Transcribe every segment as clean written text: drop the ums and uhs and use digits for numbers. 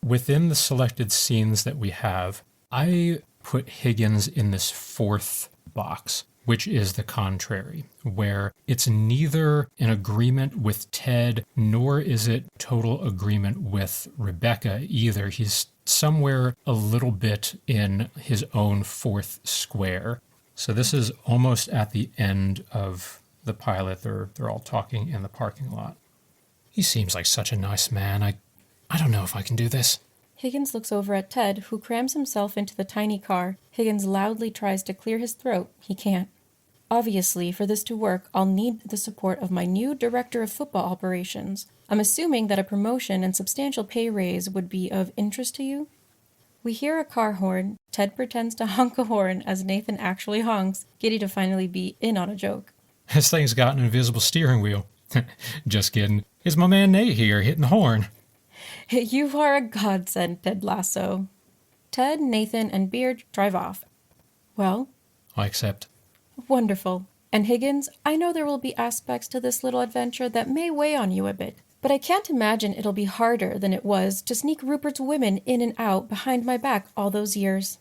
within the selected scenes that we have, I put Higgins in this fourth box, which is the contrary, where it's neither an agreement with Ted, nor is it total agreement with Rebecca either. He's somewhere a little bit in his own fourth square. So this is almost at the end of the pilot. They're all talking in the parking lot. He seems like such a nice man. I don't know if I can do this. Higgins looks over at Ted, who crams himself into the tiny car. Higgins loudly tries to clear his throat. He can't. Obviously, for this to work, I'll need the support of my new director of football operations. I'm assuming that a promotion and substantial pay raise would be of interest to you? We hear a car horn. Ted pretends to honk a horn as Nathan actually honks, giddy to finally be in on a joke. This thing's got an invisible steering wheel. Just kidding. It's my man Nate here hitting the horn. You are a godsend, Ted Lasso. Ted, Nathan, and Beard drive off. Well? I accept. Wonderful. And Higgins, I know there will be aspects to this little adventure that may weigh on you a bit, but I can't imagine it'll be harder than it was to sneak Rupert's women in and out behind my back all those years.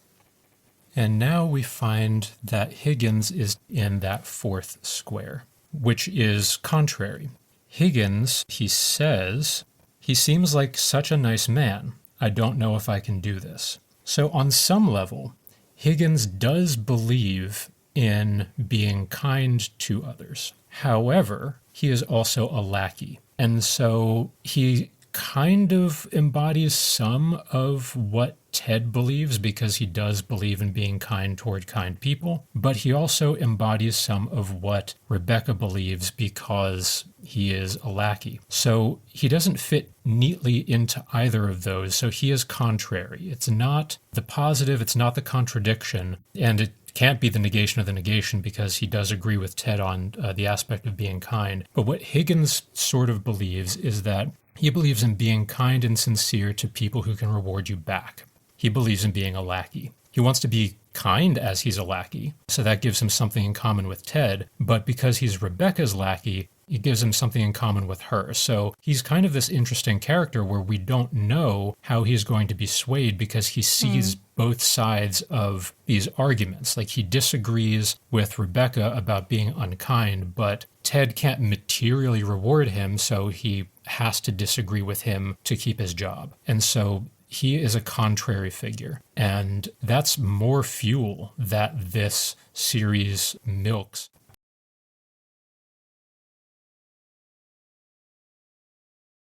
And now we find that Higgins is in that fourth square, which is contrary. Higgins, he says, he seems like such a nice man. I don't know if I can do this. So on some level, Higgins does believe in being kind to others. However, he is also a lackey. And so he kind of embodies some of what Ted believes, because he does believe in being kind toward kind people, but he also embodies some of what Rebecca believes because he is a lackey. So he doesn't fit neatly into either of those, so he is contrary. It's not the positive, it's not the contradiction, and it can't be the negation of the negation because he does agree with Ted on the aspect of being kind. But what Higgins sort of believes is that he believes in being kind and sincere to people who can reward you back. He believes in being a lackey. He wants to be kind as he's a lackey, so that gives him something in common with Ted. But because he's Rebecca's lackey, it gives him something in common with her. So he's kind of this interesting character where we don't know how he's going to be swayed because he sees both sides of these arguments. Like, he disagrees with Rebecca about being unkind, but Ted can't materially reward him, so he has to disagree with him to keep his job. And so he is a contrary figure. And that's more fuel that this series milks